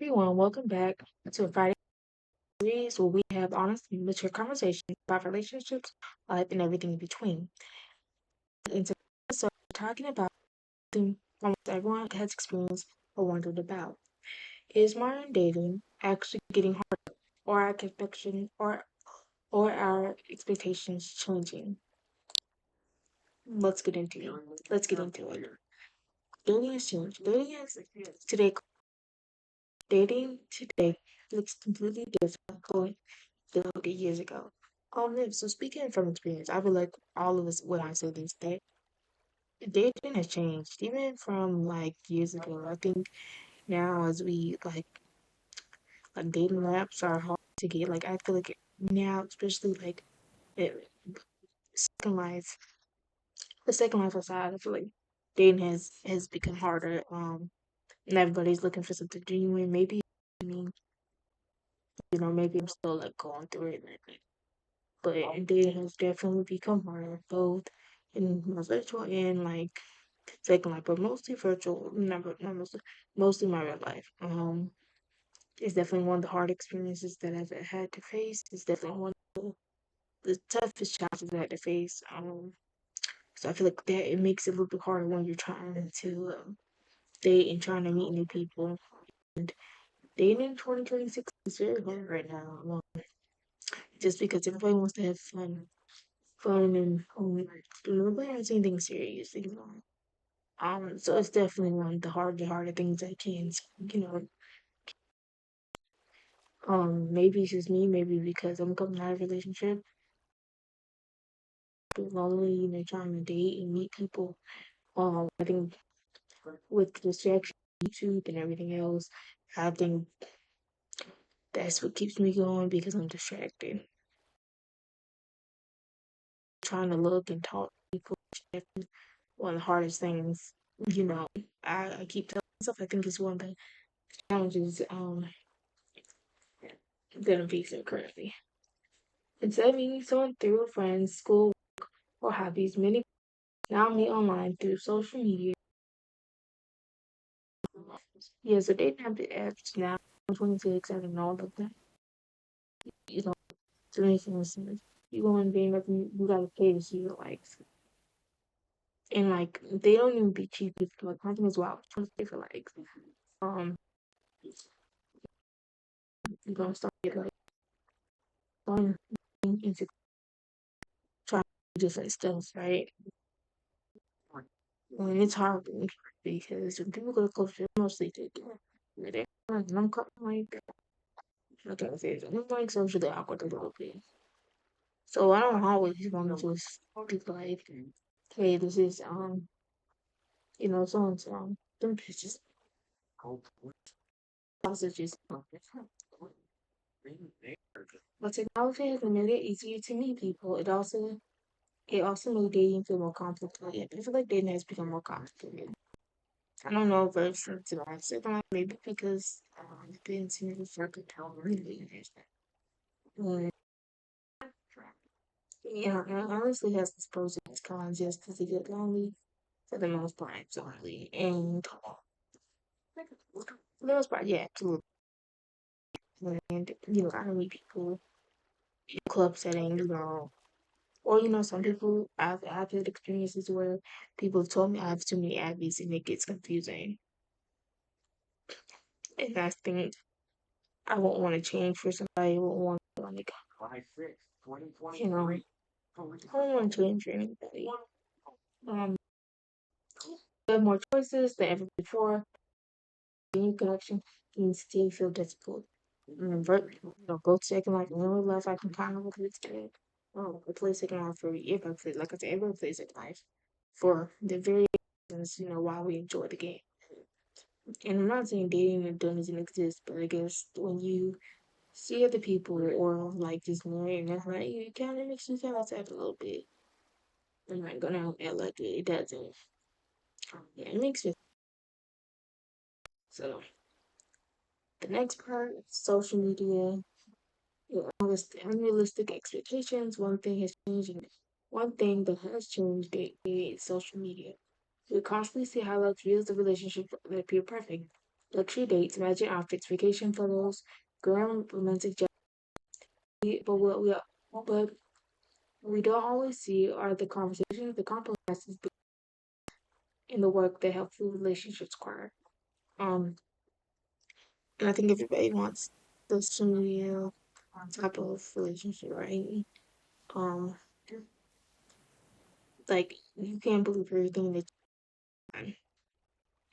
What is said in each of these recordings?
everyone, welcome back to a Friday series where we have honest and mature conversations about relationships, life, and everything in between. In today's episode, we're talking about something almost everyone has experienced or wondered about. Is modern dating actually getting harder, or our expectation or our expectations changing? Let's get into it. Let's get into it. Dating has changed. Today dating today looks completely different than 50 years ago. So speaking from experience, I feel like all of us, when I say this, that dating has changed, even from like years ago. I think now, as we like dating apps are hard to get. Like I feel like now, especially like it, second life, the second life aside, I feel like dating has become harder. And everybody's looking for something genuine. Maybe I mean, maybe I'm still like going through it. But dating has definitely become harder, both in my virtual and like second life, but mostly virtual. Not mostly my real life. It's definitely one of the hard experiences that I've had to face. It's definitely one of the toughest challenges I had to face. So I feel like that it makes it a little bit harder when you're trying to date and trying to meet new people. And dating in 2026 is very hard right now. Just because everybody wants to have fun and nobody has anything serious, so it's definitely one of the harder things I can, you know, maybe it's just me, maybe because I'm coming out of a relationship, but lonely, trying to date and meet people. I think with distraction, YouTube and everything else, I think that's what keeps me going because I'm distracted. Trying to look and talk to people, distracted, one of the hardest things, you know, I keep telling myself I think it's one of the challenges that I'm facing currently. Instead of meeting someone through friends, school, or hobbies, many now meet online through social media. Yeah, so they have the apps now. 26 and all of that. You know, to make sense. You go on being like you gotta pay to see your likes. And like they don't even be cheap if like something is wild. Trying to pay for likes. Um you're gonna start get like fun into trying different stuff, right? And it's hard for me because when people go to culture, mostly they do. And I'm like, I can't say it. I'm like socially awkward a little bit. So I don't always want to just be like, hey, this is so and so. Them bitches also just but technology has made it easier to meet people. It also made dating feel more complicated. I feel like dating has become more complicated. I don't know if it's to my second life, maybe because I've been single for a good how really years now. Yeah, it honestly has its pros and its cons, just because it get lonely for the most part, absolutely. And for the most part, yeah, absolutely. And I don't meet people in club setting, or some people I've had experiences where people have told me I have too many abbies and it gets confusing. And I think I won't want to change for somebody. I won't want to like I don't want to change for anybody. Um, we have more choices than ever before. New connection can still feel difficult. Both second life and real life, I can kind of replace it. Replace second life for everybody play, like I said, everybody plays second life for the very reasons, why we enjoy the game. And I'm not saying dating and doesn't exist, but I guess when you see other people or like just married and that's like it kind of makes you kind of sad a little bit. I'm not gonna act like it doesn't. Yeah, it makes me so. The next part, social media. Unrealistic expectations. One thing has changed. One thing that has changed is social media. We constantly see highlights reels of relationships that appear perfect. luxury dates, magic outfits, vacation photos, grand romantic gestures. But we don't always see are the conversations, the compromises, in the work that helpful relationships require. Um, and I think everybody wants the social media type of relationship, right? Um, like you can't believe everything that you find.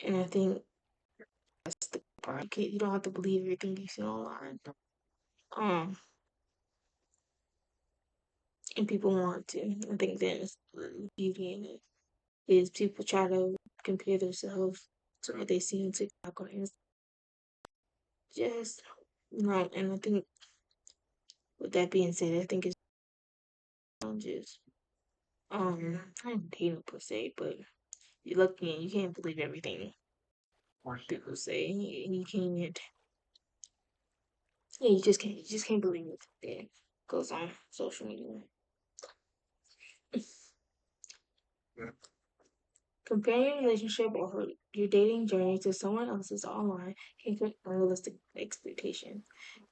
And I think that's the part. You don't have to believe everything you see online. Um, and people want to. I think that's the beauty in it. Is people try to compare themselves to what they see on TikTok or Instagram. Just and I think with that being said, I think it's challenges. I am dating per se, but you're looking, you can't believe everything people say, and you can't. Yeah, you just can't believe it that goes on social media. Comparing your relationship or your dating journey to someone else's online can create unrealistic expectations.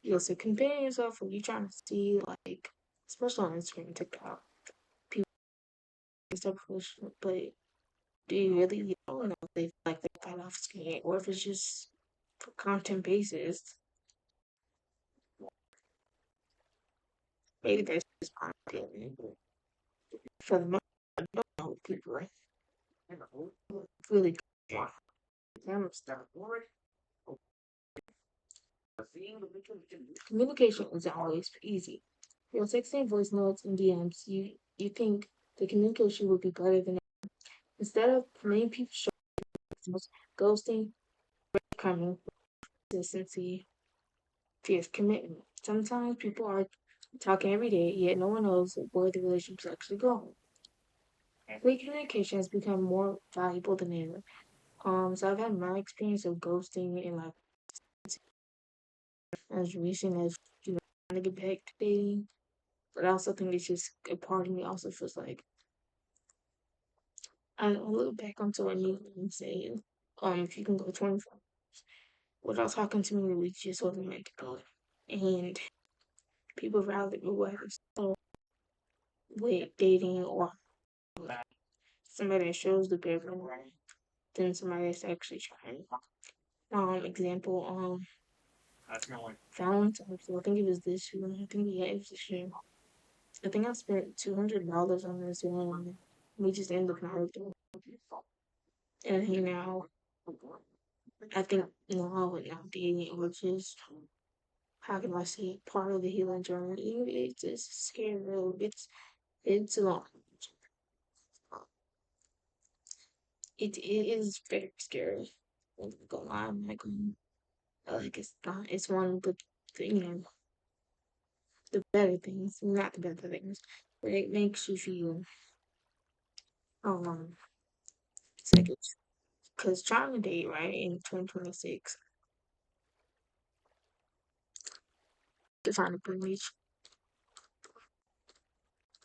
You also comparing yourself when you're trying to see, like, especially on Instagram and TikTok, people stuff, but do you really you don't know if they like they fight off screen or if it's just for content basis? Maybe that's just my opinion. For the most, I don't know people really want camera stuff. Communication isn't always easy. You're texting voice notes and DMs. You think the communication would be better than instead of many people show ghosting, coming, consistency, fierce commitment. Sometimes people are talking every day, yet no one knows where the relationship's actually going. Free communication has become more valuable than ever. So I've had my experience of ghosting and like as recent as trying to get back to dating. But I also think it's just a part of me also feels like I look back onto what you and say, if you can go 24 without talking to me, we just wasn't meant to go. And people rather whether so with dating or somebody that shows the bedroom than somebody that's actually trying. Example, Valentine's. So I think it was this year. I think yeah, it was this year. I think I spent $200 on this one. We just ended up not working. And he now, I think now and now dating, which is how can I say part of the healing journey. It's scary. It's long. It is very scary. I'm not gonna lie. I'm not gonna like it's not. It's one of the better things, not the better things, but it makes you feel um it's like it's because trying to date right in 2026 to find a privilege.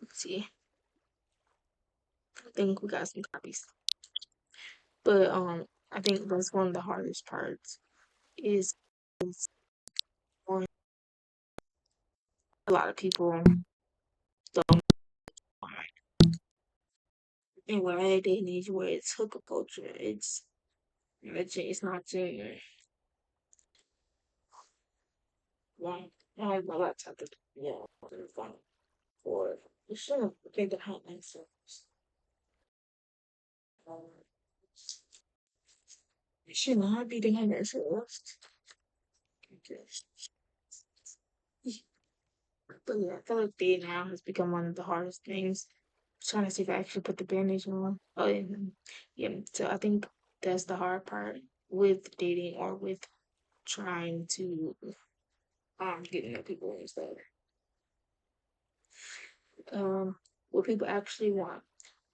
Let's see, I think we got some copies, but I think that's one of the hardest parts is one a lot of people don't find and we're at a day and age where it's hookup culture. It's not genuine. One, I have my laptop. Yeah, fun. Or you shouldn't think the hot answers. You should not be the answers. But yeah, I feel like dating now has become one of the hardest things. Trying to see if I actually put the bandage on. Oh, and yeah. So I think that's the hard part with dating or with trying to get to know people and stuff. What people actually want.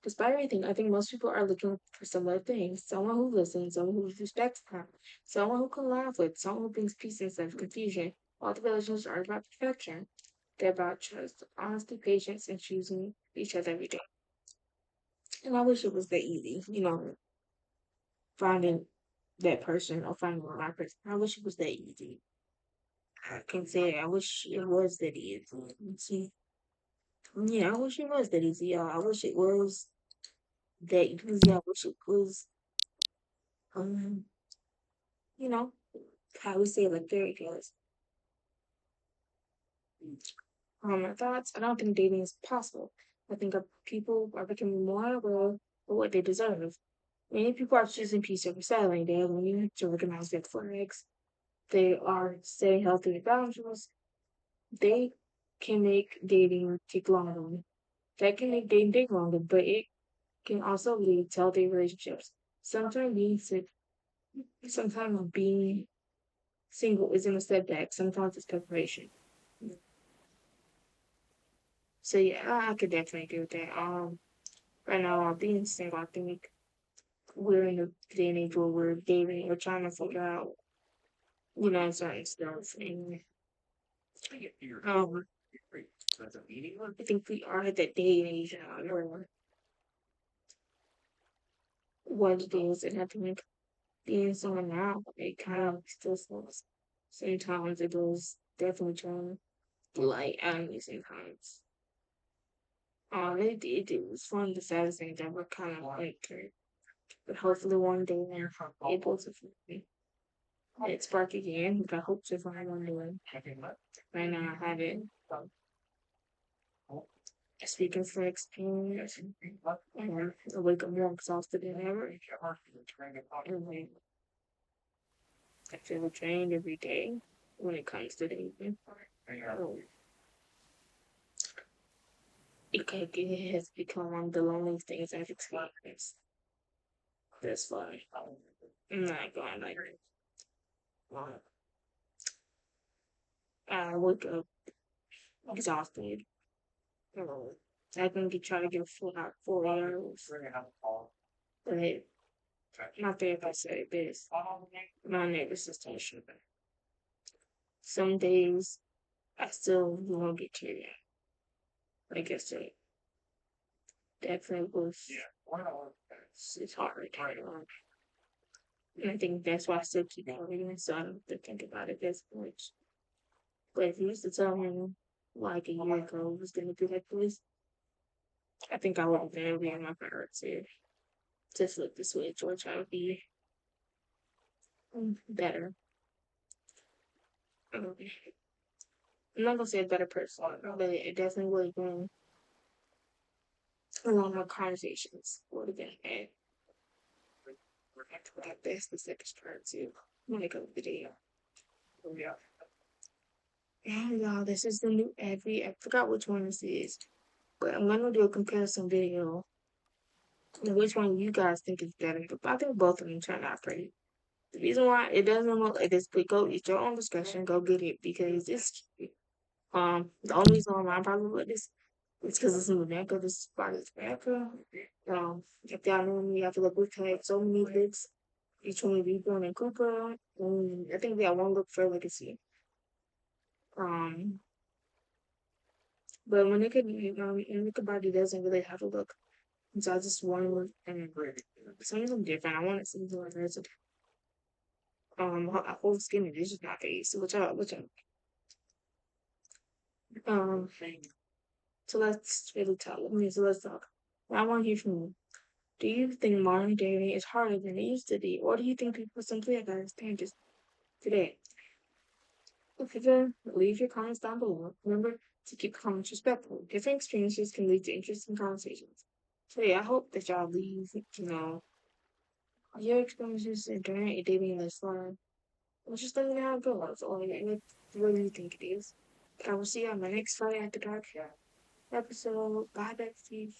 Despite everything, I think most people are looking for similar things. Someone who listens, someone who respects them, someone who can laugh with, someone who brings peace instead of confusion. All the relations are about perfection. They're about trust, honesty, patience, and choosing each other every day. And I wish it was that easy, finding. that person or finding the right person. I wish it was that easy. I can say I wish it was that easy. See, yeah, I wish it was that easy. I wish it was that easy. I wish it was, um, you know, how we say it, like fairy tales. My thoughts. I don't think dating is possible. I think people are becoming more aware of what they deserve. Many people are choosing peace over settling. They are learning to recognize red flags. They are setting healthy boundaries. They can make dating take longer. That can make dating take longer, but it can also lead to healthy relationships. Sometimes being sick, sometimes being single isn't a setback. Sometimes it's preparation. So yeah, I could definitely agree with that. Right now, being single, I think we're in a day and age where we're dating, we're trying to figure out, certain stuff, and um, I think we are at that day and age now where what it is, and I think being someone now, it kind of still sucks. Sometimes it does definitely turn light out of me sometimes. It was one of the saddest things ever kind of like, but hopefully one day they're able to it spark again. But I hope to find one day. Right now I have it. Speaking from experience, I wake up more exhausted than ever. And I feel drained every day when it comes to the evening. It has become one of the loneliest things I've experienced this far. I'm not going like I wake up exhausted. I can try to get 4 hours, but my therapist said this. My nervous system is tripping. Some days I still won't get teary. Like I said, definitely was. It's hard. And I think that's why I still keep reading, so I don't have to think about it as much. But if you used to tell me like a year ago it was gonna be like this, I think I would have been reading my parents to flip the switch or try to be better. Um, I'm not gonna say a better person, but it definitely would have been a lot more conversations would have been had. That's the second part too when it comes to video. Yeah. And y'all, this is the new I forgot which one this is, but I'm gonna do a comparison video. And which one you guys think is better? But I think both of them turned out pretty. The reason why it doesn't look like this, but go, it's your own discussion. Go get it because it's the only reason why I'm probably with this is because it's in America. This is part of America. If y'all know me, I feel like we've had so many hits between Reborn and Cooper. And I think we have one look for legacy. Um, but when Nika Body doesn't really have a look. So I just want and something different. I want to see something like this. A whole skin is just not face. Um, so let's really talk. So let's talk. I want to hear from you. Do you think modern dating is harder than it used to be, or do you think people simply have better standards today? If you can, leave your comments down below. Remember to keep comments respectful. Different experiences can lead to interesting conversations. So yeah, I hope that y'all leave, your experiences during a dating this line. Just let me know how it goes, or what do you think it is. I will see you on my next Friday After Dark episode. Bye, Steve.